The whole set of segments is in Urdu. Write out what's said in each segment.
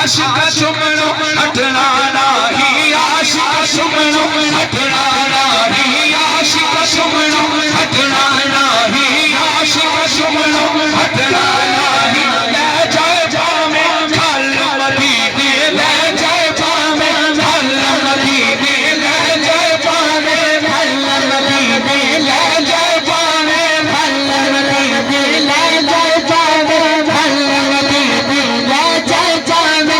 عاشق چمنو ہٹنا نہیں عاشق چمنو ہٹنا نہیں عاشق چمنو ہٹنا نہیں عاشق چمنو ہٹنا نہیں لے جائے جامے گھل مدینے لے جائے جامے گھل مدینے لے جائے جامے گھل مدینے لے جائے جامے گھل مدینے لے جائے جامے گھل مدینے لے جائے جامے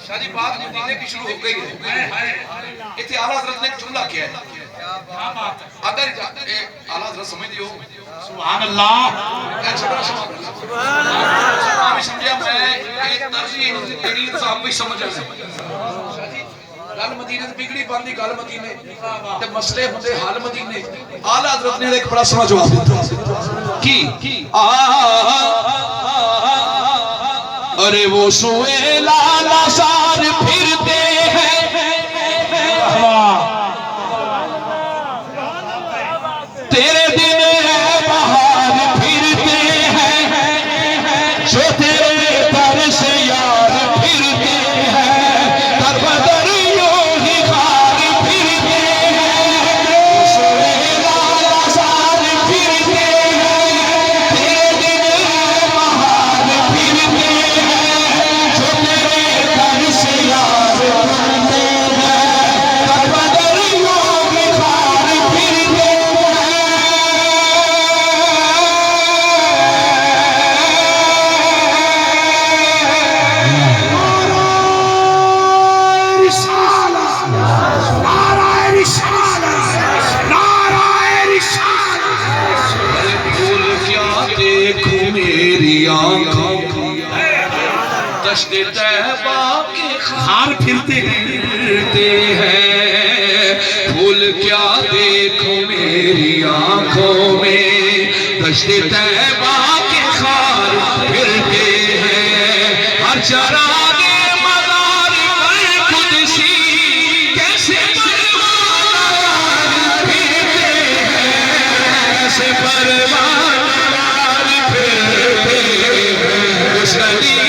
شاہ جی بات مدینے کی شروع ہو گئی ہے اتنے اعلیٰ حضرت نے ایک جملہ کیا ہے اگر اعلیٰ حضرت سمجھ دیو سبحان اللہ کیا چھوڑا سبحان اللہ ہمیں سمجھا میں ایک ترجیح تیری صاحب بھی سمجھا ہے شاہ جی گل مدینے سے بگڑی باندھی گل مدینے تے مسئلے ہوندے حال مدینے اعلیٰ حضرت نے ایک بڑا سوال جواب دیتا کی ارے وہ سوئے لالا سار پھرتے ہیں تیرے دن ہے بہار پھرتے ہیں جو تیرے در سے یار پھرتے ہیں در بدر یوں ہی خار پھرتے ہیں وہ سوئے لالا سار پھرتے ہیں تیرے دن ہے بہار پھرتے ہیں دشت طیبہ کے خار پھرتے ہیں پھول کیا دیکھو میری آنکھوں میں دشت طیبہ کے خار پھرتے ہیں ہر چراغ مزار پر قدسی کیسے پروان پھرتے ہیں کیسے پروان پھرتے ہیں اس علی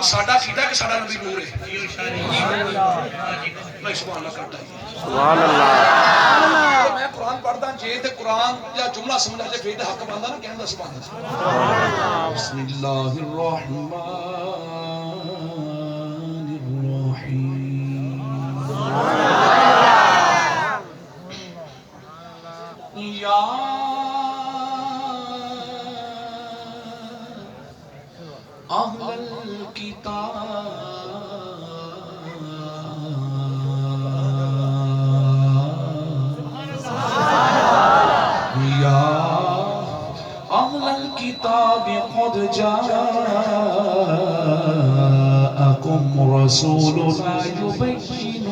ساڑھا سیدھا کہ ساڑھا نبی نور ہے میں سبحان اللہ کرتا ہوں سبحان اللہ میں قرآن پڑھتا ہوں جے تے قرآن یا جملہ سمجھا جے پھر حق باندھا نا کہنا سبحان اللہ بسم اللہ الرحمن الرحیم یا اہل الكتاب قد جاءكم رسولنا يبين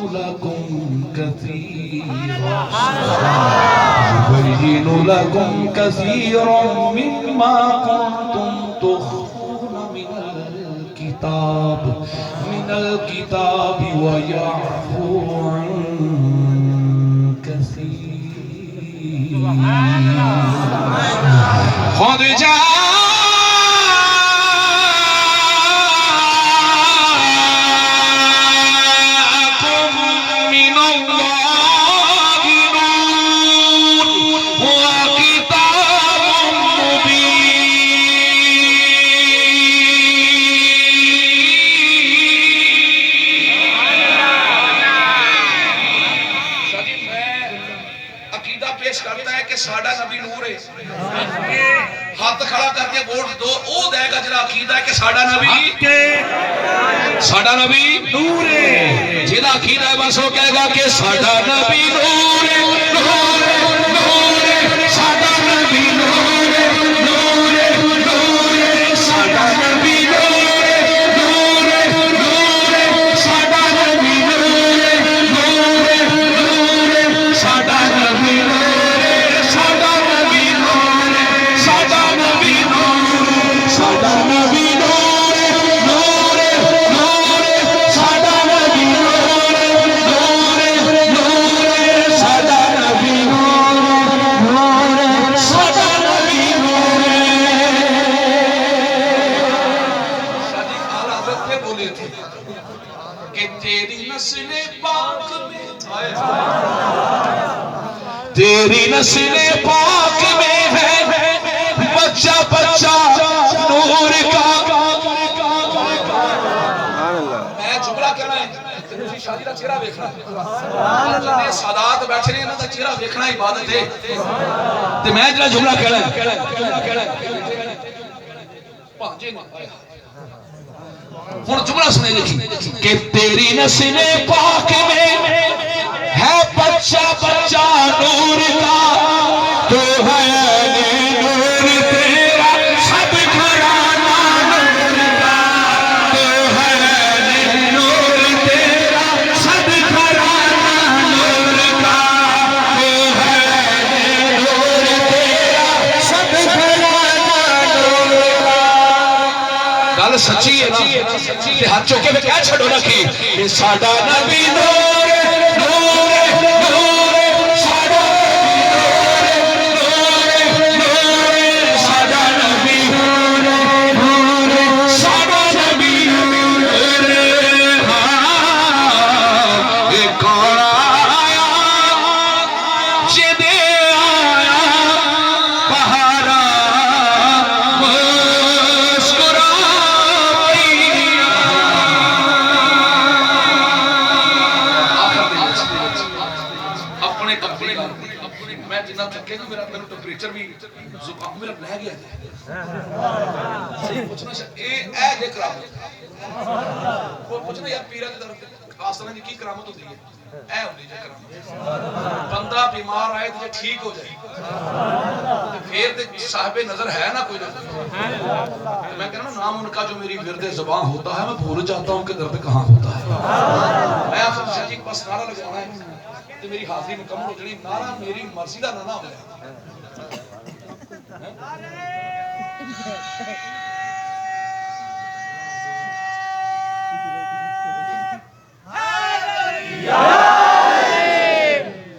لكم كثيرا مما كنتم تخفون من الكتاب ويعفو عن كثير قد جاءكم من الله نور وكتاب مبين ساڈا نبی نور ہے ہاتھ کھڑا کر کے ووٹ دو او دے گا جڑا عقیدہ ہے کہ ساڈا نبی نور ہے جڑا عقیدہ ہے بس وہ کہے گا کہ ساڈا نبی نور ہے نور ہے نور ہے ساڈا نبی نور ہے نور ہے نور ہے ساڈا نبی نور ہے نور ہے نور ہے ساڈا نبی نور ہے نور ہے نور ہے ساڈا نبی نور ہے ساڈا نبی نور ہے ساڈا نبی نور ہے ساڈا نبی نور ہے نور ہے نور ہے ساڈا نبی نور ہے نور ہے نور ہے ساڈا نبی نور ہے نور ہے ساڈا نبی نور ہے شادی اعلی حضرت نے بولے تھے کہ تیری نسل پاک میں تیری نسل پاک میں ہے بچہ بچہ نور کا میں جملہ کہنا ہے تیری شادی کا چہرہ دیکھنا جتنے سادات بیٹھے ہیں انہاں دا چہرہ دیکھنا عبادت ہے تے میں جڑا جملہ کہنا ہے پانچے نہ ہن جملہ سنے دیکھی کہ تیری نسل پاک میں ہے بچہ بچہ نور کا تو ہے نور تیرا سب گھرانہ نور کا تو ہے نور تیرا سب گھرانہ نور کا تو ہے نور تیرا سب گھرانہ نور کا گل سچی ہے نا ہاتھ چوکے میں کیا چھڑو رکھی کہ ساڈا نبی نور ہے نور ہے نور ہے ساڈا نبی نور ہے ساڈا نبی نور ہے نور ہے ساڈا نبی نور ہے ہاں ایک اور آیا جدے آیا بہارا میں جنہ تھکے نا میرا ٹمپریچر بھی زکام میرا بہ گیا ہے پوچھنا اے یہ کرامت وہ پوچھنا یار پیرا دی طرف آسرا دی کی کرامت ہوتی ہے اے ہوندی ہے کرامت بندہ بیمار آئے تو ٹھیک ہو جائے پھر تے صاحب نظر ہے نا کوئی نہ میں کہنا نام ان کا جو میری ورد زبان ہوتا ہے میں بھول جاتا ہوں کہ درد کہاں ہوتا ہے میں آپ سے جی بس نعرہ لگوانا ہے تو میری حاضری مکمل ہو جانی نعرہ میری مرضی دا نہ ہویا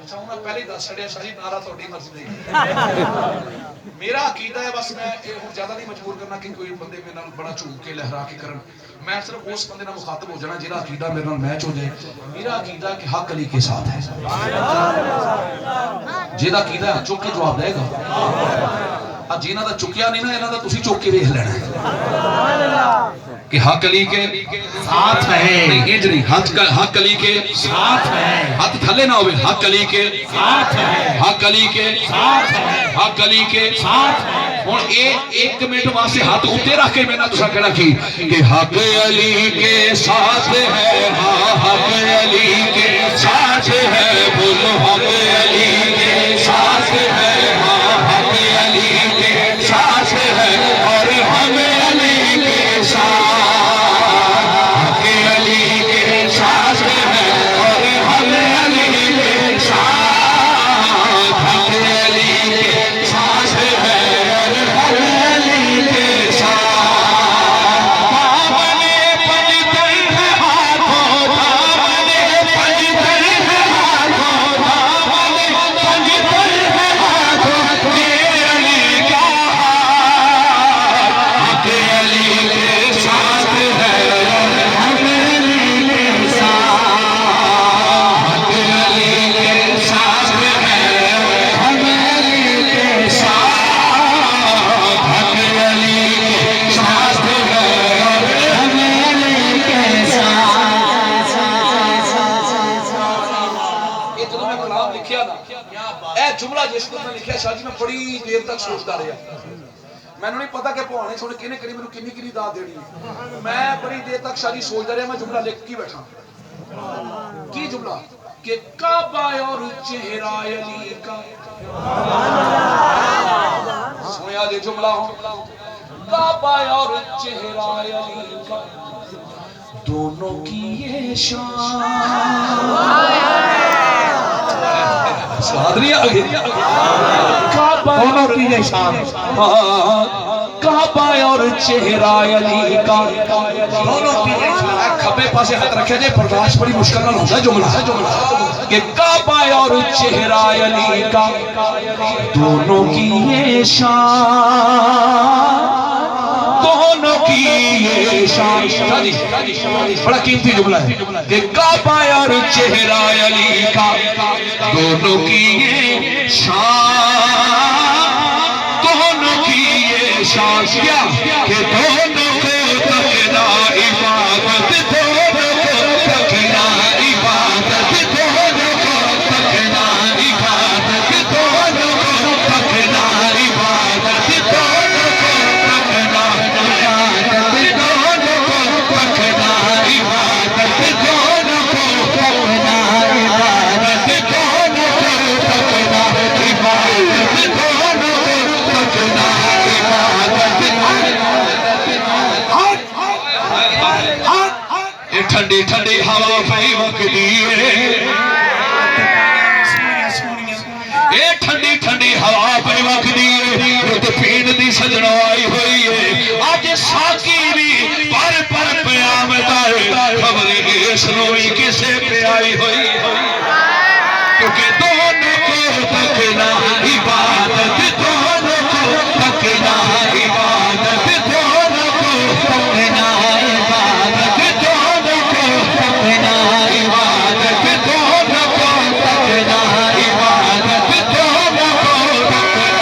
اچھا ہوں میں پہلے دس چھڑیا شاہی نعرہ تھوڑی مرضی نہیں میرا عقیدہ ہے بس میں زیادہ نہیں مجبور کرنا کہ کوئی بندے میرے نال بڑا جھوم کے لہرا کے کرن میں صرف اس بندے نال مخاطب ہو جانا جہاں عقیدہ میرے نال میچ ہو جائے میرا عقیدہ کہ حق علی کے ساتھ ہے جہاں عقیدہ ہے چک کے جواب دے گا جنہاں دا چکیا نہیں نا انہاں دا تسی چک کے ویکھ لینا کہ حق علی کے ساتھ ہے نہیں انجری حق علی کے ساتھ ہے ہاتھ تھلے نہ ہوئے حق علی کے ساتھ ہے حق علی کے ساتھ ہے حق علی کے ساتھ ہے اور ایک منٹ واسطے ہاتھ اوپر رکھ کے میں نے دوسرا کہنا کی کہ حق علی کے ساتھ ہے ہاں حق علی کے ساتھ ہے بولو حق علی کے ساتھ ہے ہاں حق علی کے ساتھ ہے اور ہم علی کے ساتھ حق علی کے ساتھ ہے اور ہم علی کے ساتھ حق علی کے ساتھ ہے اور ہم علی کے ساتھ باپ نے پنجتن ہاتھوں جملہ جس کو میں لکھا شاہ جی میں بڑی دیر تک سوچتا رہا میں نہیں پتا کہ بھوانے سونے کنے کری میں کنی کنی داد دینی میں بڑی دیر تک شاہ جی سوچتا رہا میں جملہ لکھ کی بیٹھا کی جملہ کہ کعبہ اور چہرہ علی کا سنیا دے جملہ ہوں کعبہ اور چہرہ علی کا دونوں کی یہ شان سواد نہیں آگے دونوں کی یہ شان کعبہ اور چہرہ علی کا دونوں کی یہ شان کھبے پاسے ہاتھ رکھے جائے برداشت بڑی مشکل نہ ہوتا ہے جملہ کہ کعبہ اور چہرہ علی کا دونوں کی یہ شان دونوں کی یہ شان بڑا قیمتی جملہ ہے کہ کعبہ اور چہرہ علی کا دونوں کی یہ شان دونوں کی یہ شان کیا کہ دونوں کو تکنا عبادت دونوں کو تکنا عبادت دونوں کو تکنا عبادت دونوں کو تکنا عبادت دونوں کو تکنا دونوں کو تکنا عبادت دونوں کو تکنا عبادت دونوں کو تکنا عبادت دونوں کو تکنا عبادت ٹھنڈی ٹھنڈی ہوا پئی وقتی اے ٹھنڈی ٹھنڈی ہوا پئی وقتی رت پین دی سجنا آئی ہوئی ہے آج ساکی بھی پر پر پیامت آئے خبر اس نوئی کسے پہ آئی ہوئی کیونکہ دونوں کو تکنا عبادت دونوں کو تکنا عبادت دونوں کو تکنا عبادت دونوں کو تکنا عبادت دونوں کو تکنا عبادت دونوں کو تکنا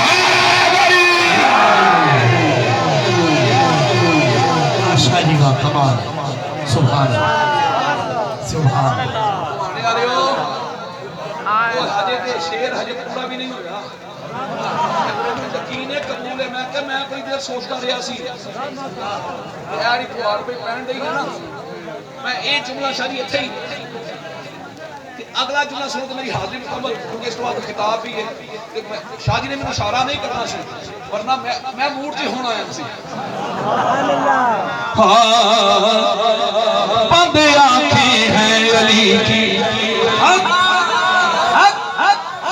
عبادت شاہ جی کا کمال سبحان اللہ سبحان اللہ شیر ہجے پورا بھی نہیں ہویا یقین قبول ہے میں کہ میں بڑی دیر سوچتا رہا سی یاری پوار پہ پہن دئی ہے نا میں ایک جملہ شاہ جی اتھے ہی اگلا جملہ سنو تو میری حاضری مکمل کیونکہ اس کے بعد کتاب بھی ہے شاہ جی نے میں اشارہ نہیں کرنا سی ورنہ میں موڈ سے ہونا آیا سی بند آنکھیں ہیں علی کی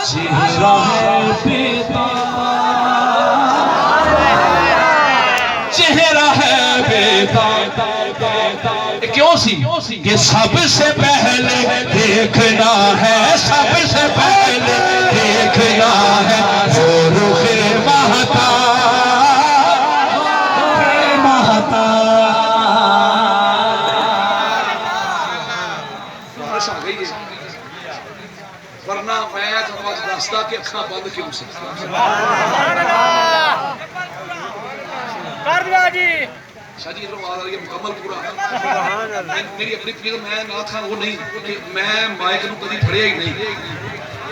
چہرہ ہے بیدار چہرہ ہے بیدار کیوں سی کہ سب سے پہلے دیکھنا ہے سب سے پہلے دیکھنا ہے وہ رخ ورنہ میں راستہ کے اکھاں بند کیوں سے کر دیا جی شاہ جی ادھر آواز آ رہی ہے مکمل پورا میری اپنی پیر میں نہ تھا وہ نہیں میں مائک نو کدی پھڑیا ہی نہیں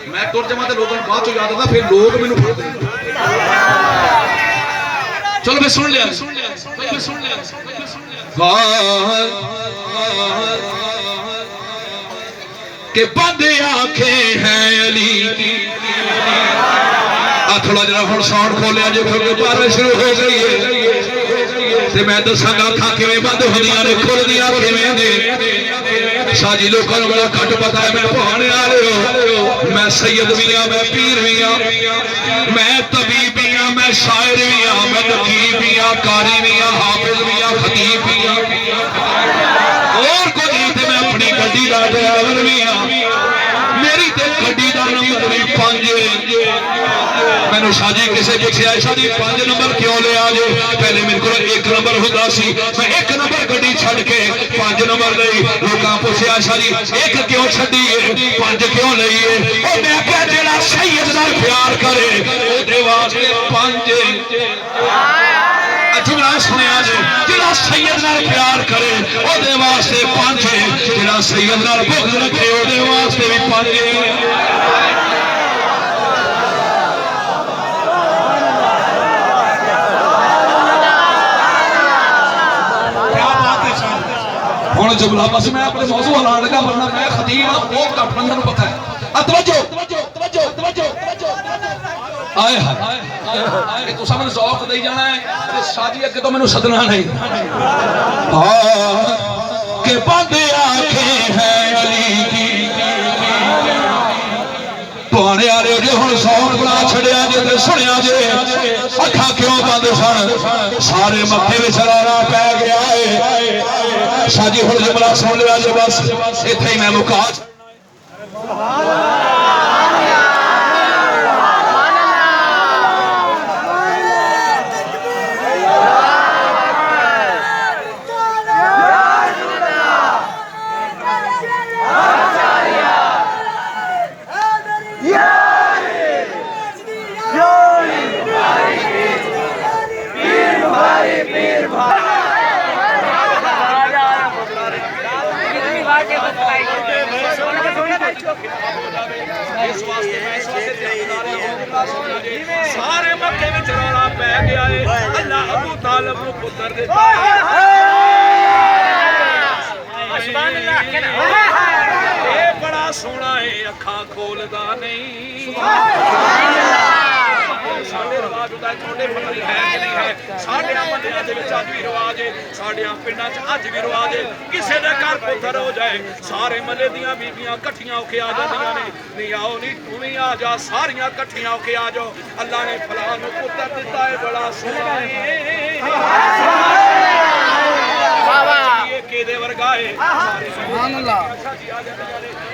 میں ٹر جمع تے لوگوں بات تو یاد آتا پھر لوگ مینوں پھڑتے چلو میں سن لیا کہ بند آنکھیں ہیں علی کی تھوڑا جرا ہن ساؤنڈ کھولیا جو کیونکہ بارش شروع ہو گئی ہے تے میں دساں گا اکھاں کیویں بند ہوندیاں نے کھلدیاں کیویں نے شاہ جی لوکاں نوں بڑا گھٹ پتہ ہے میں بہانے والے ہو میں سید بھی ہاں میں پیر بھی ہاں میں طبیب بھی ہاں میں شاعر بھی ہاں میں نقیب بھی ہاں قاری بھی ہاں حافظ بھی ہاں خطیب بھی ہاں اور کچھ نہیں تے میں اپنی گڈی دا ڈرائیور بھی ہاں میری تے گڈی دا نمبر بھی 5 میں نے شاہ جی کسے پوچھا شاہ جی 5 نمبر کیوں لے آجے پہلے میرے کو 1 نمبر ہوتا سی میں 1 نمبر گڈی چھڑ کے 5 نمبر لئی لوکاں پوچھا شاہ جی 1 کیوں چھڈی ہے 5 کیوں لئی ہے او میں کہیا جڑا سید نال پیار کرے او دے واسطے 5 جملہ سنیا جے جڑا سید نال پیار کرے او دے واسطے 5 جڑا سید نال بغض رکھے او دے واسطے بھی 5 ہوں جملہ بس میں اپنے موضوع ہلا لگا ورنہ میں خطیب ہوں وہ گھٹ بندہ نوں پتہ ہے توجہ آئے ہائے تو سامنے ذوق دے جانا ہے تے شادی اگے تو مینوں سدنا نہیں کہ بند آنکھیں ہیں علی کی پرانے والے جو ہن سونگ بنا چھڑیا جے تے سنیا جے اکھاں کیوں بند سن سارے مکے وچ رولا پے گیا ہے شادی ہن جملہ سن لیا جے بس ایتھے ہی میں مکا سارے مکے وچ رولا پے گیا ہے اللہ ابو طالب نوں پتر دیتا ہے سبحان اللہ اے بڑا سونا ہے اکھاں کھولدا نہیں سبحان اللہ ساڈے رواج دا چھوٹے پتری ہے کہ نہیں ہے ساڈے منڈیاں دے وچ اج وی رواج ہے ساڈے پنڈاں چ اج وی رواج ہے کسے دے گھر پتر ہو جائے سارے محلے دیاں بیبییاں کٹھیاں ہو کے آ جاندیاں نے نہیں آؤ نہیں تو بھی آ جا ساریاں کٹھیاں ہو کے آ جاؤ اللہ نے فلاں نوں پتر دتا ہے بڑا سونا ہے بابا یہ کدے ورگا ہے سبحان اللہ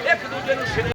ایک دوجے نوں